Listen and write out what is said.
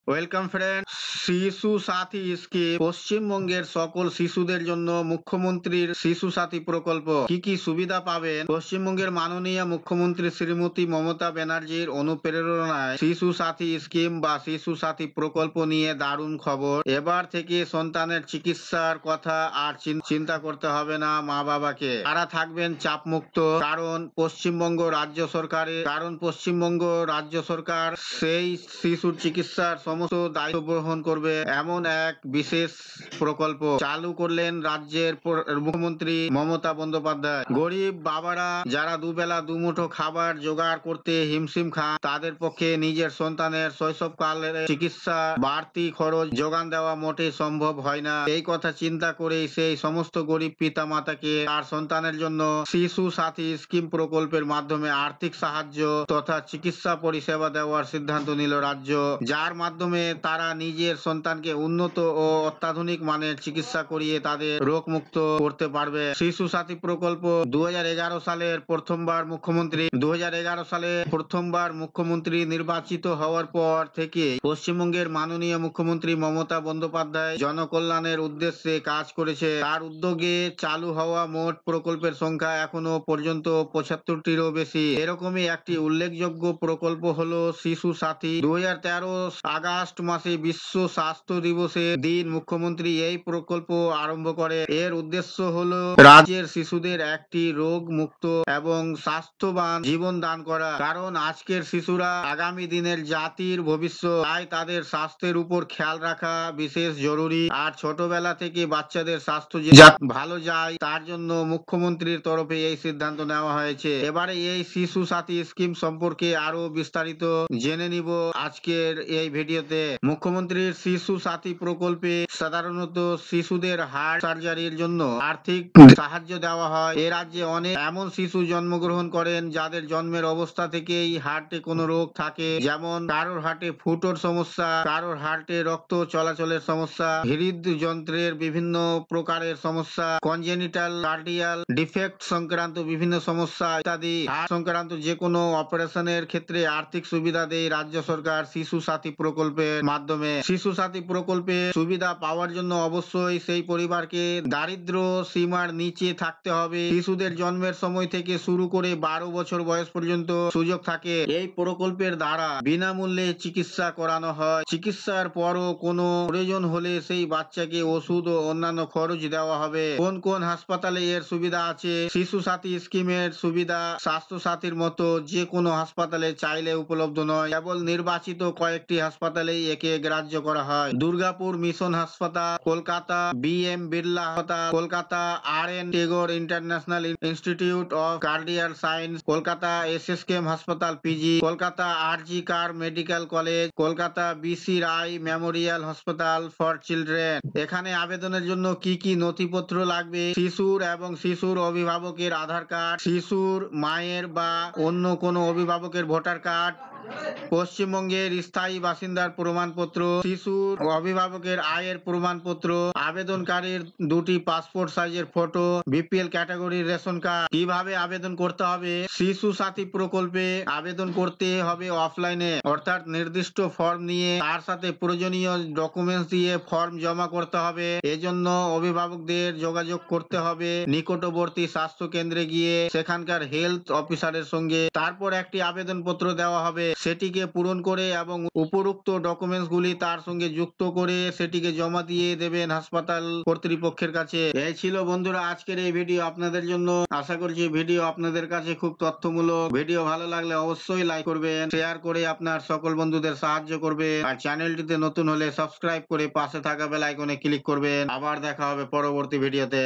Welcome friend. শিশু সাথী scheme পশ্চিমবঙ্গের সকল শিশুদের জন্য মুখ্যমন্ত্রীর শিশু সাথী প্রকল্প কি কি সুবিধা পাবেন। পশ্চিমবঙ্গের মাননীয় মুখ্যমন্ত্রী শ্রীমতী মমতা ব্যানার্জির অনুপ্রেরণায় শিশু সাথী স্কিম বা শিশু সাথী প্রকল্প নিয়ে দারুণ খবর। এবার থেকে সন্তানের চিকিৎসার কথা আর চিন্তা করতে হবে না মা বাবাকে। তারা থাকবেন চাপ মুক্ত, কারণ পশ্চিমবঙ্গ রাজ্য সরকার সেই শিশুর চিকিৎসার সমস্ত দায়িত্ব গ্রহণ করবে। এমন এক বিশেষ প্রকল্প চালু করলেন রাজ্যের মুখ্যমন্ত্রী মমতা বন্দ্যোপাধ্যায়। গরিব বাবারা যারা দুবেলা দুমুঠো খাবার জোগাড় করতে হিমশিম খান, তাদের পক্ষে নিজের সন্তানের শৈশবকালের চিকিৎসা বাড়তি খরচ যোগান দেওয়া মোটেই সম্ভব হয় না। এই কথা চিন্তা করেই সেই সমস্ত গরিব পিতা মাতাকে তার সন্তানের জন্য শিশু সাথী স্কিম প্রকল্পের মাধ্যমে আর্থিক সাহায্য তথা চিকিৎসা পরিষেবা দেওয়ার সিদ্ধান্ত নিল রাজ্য, যার মাধ্যমে তারা নিজের সন্তানকে উন্নত ও অত্যাধুনিক মানের চিকিৎসা করিয়ে তাদের রোগ মুক্ত করতে পারবে। শিশু সাথী প্রকল্প 2011 সালের প্রথমবার মুখ্যমন্ত্রী নির্বাচিত হওয়ার পর থেকে পশ্চিমবঙ্গের মাননীয় মুখ্যমন্ত্রী মমতা বন্দ্যোপাধ্যায় জনকল্যাণের উদ্দেশ্যে কাজ করেছে। তার উদ্যোগে চালু হওয়া মোট প্রকল্পের সংখ্যা এখনো পর্যন্ত 75টিরও বেশি। এরকমই একটি উল্লেখযোগ্য প্রকল্প হলো শিশু সাথী। 2013 আগস্ট মাসে বিশ্ব স্বাস্থ্য দিবসের দিন মুখ্যমন্ত্রী এই প্রকল্প আরম্ভ করে। এর উদ্দেশ্য হলো রাজ্যের শিশুদের একটি রোগ মুক্ত এবং স্বাস্থ্যবান জীবন দান করা, কারণ আজকের শিশুরা আগামী দিনের জাতির ভবিষ্যৎ। তাই তাদের স্বাস্থ্যের উপর খেয়াল রাখা বিশেষ জরুরি। আর ছোটবেলা থেকে বাচ্চাদের স্বাস্থ্য ভালো যায়, তার জন্য মুখ্যমন্ত্রীর তরফে এই সিদ্ধান্ত নেওয়া হয়েছে। এবারে এই শিশু সাথী স্কিম সম্পর্কে আরো বিস্তারিত জেনে নিব আজকের এই ভিডিওতে। মুখ্যমন্ত্রীর শিশু সাথী প্রকল্পে সাধারণত শিশুদের হার্ট সার্জারির জন্য আর্থিক সাহায্য দেওয়া হয়। এ রাজ্যে অনেক এমন শিশু জন্মগ্রহণ করেন যাদের জন্মের অবস্থা থেকেই হার্টে কোনো রোগ থাকে, যেমন কারোর হার্টে ফুটোর সমস্যা, কারোর হার্টে রক্ত চলাচলের সমস্যা, হৃদযন্ত্রের বিভিন্ন প্রকারের সমস্যা, কনজেনিটাল কার্ডিয়াল ডিফেক্ট সংক্রান্ত বিভিন্ন সমস্যা ইত্যাদি। হার্ট সংক্রান্ত যে কোনো অপারেশনের ক্ষেত্রে আর্থিক সুবিধা দেয় রাজ্য সরকার শিশু সাথী প্রকল্পের মাধ্যমে। শিশু সাথী প্রকল্পে সুবিধা পাওয়ার জন্য অবশ্যই সেই পরিবারকে দারিদ্র সীমার নিচে থাকতে হবে। শিশুদের জন্মের সময় থেকে শুরু করে 12 বছর বয়স পর্যন্ত সুযোগ থাকে। এই প্রকল্পের দ্বারা বিনামূল্যে চিকিৎসা করানো হয়। চিকিৎসার পরও কোনো প্রয়োজন হলে সেই বাচ্চাকে ওষুধ ও অন্যান্য খরচ দেওয়া হবে। কোন কোন হাসপাতালে এর সুবিধা আছে? শিশু সাথী স্কিমের সুবিধা স্বাস্থ্য সাথীর মতো যে কোনো হাসপাতালে চাইলে উপলব্ধ নয়। কেবল নির্বাচিত কয়েকটি হাসপাতালেই একে গ্রাহ্য করা হয়। দুর্গাপুর মিশন হাসপাতাল, কলকাতা BM বিড়লা হাসপাতাল, Kolkata RN Tagore international institute of cardial science, Kolkata SSKM হাসপাতাল PG, কলকাতা RG কার মেডিকেল কলেজ, কলকাতা BC রায় মেমোরিয়াল হাসপাতাল ফর চিলড্রেন। এখানে আবেদনের জন্য কি কি নথিপত্র লাগবে? শিশুর এবং শিশুর অভিভাবকের আধার কার্ড, শিশুর মায়ের বা অন্য কোনো অভিভাবকের ভোটার কার্ড, পশ্চিমবঙ্গের স্থায়ী বাসিন্দার প্রমাণপত্র, শিশুর অভিভাবকের আয়ের প্রমাণপত্র, আবেদনকারীর 2টি পাসপোর্ট সাইজের ফটো, BPL ক্যাটাগরির রেশন কার্ড। কিভাবে আবেদন করতে হবে? শিশু সাথী প্রকল্পে আবেদন করতে হবে অফলাইনে, অর্থাৎ নির্দিষ্ট ফর্ম নিয়ে তার সাথে প্রয়োজনীয় ডকুমেন্টস দিয়ে ফর্ম জমা করতে হবে। এজন্য অভিভাবকদের যোগাযোগ করতে হবে নিকটবর্তী স্বাস্থ্য কেন্দ্রে গিয়ে সেখানকার হেলথ অফিসারের সঙ্গে। তারপর একটি আবেদনপত্র দেওয়া হবে, সেটিকে পূরণ করে এবং উপরোক্ত ডকুমেন্টস গুলি তার সঙ্গে যুক্ত করে সেটিকে জমা দিয়ে দেবেন হাসপাতাল কর্তৃপক্ষের কাছে। এই ছিল বন্ধুরা আজকের এই ভিডিও আপনাদের জন্য। আশা করছি ভিডিও আপনাদের কাছে খুব তথ্যমূলক। ভিডিও ভালো লাগলে অবশ্যই লাইক করবেন, শেয়ার করে আপনার সকল বন্ধুদের সাহায্য করবেন, আর চ্যানেলটিতে নতুন হলে সাবস্ক্রাইব করে পাশে থাকা বেল আইকনে ক্লিক করবেন। আবার দেখা হবে পরবর্তী ভিডিওতে।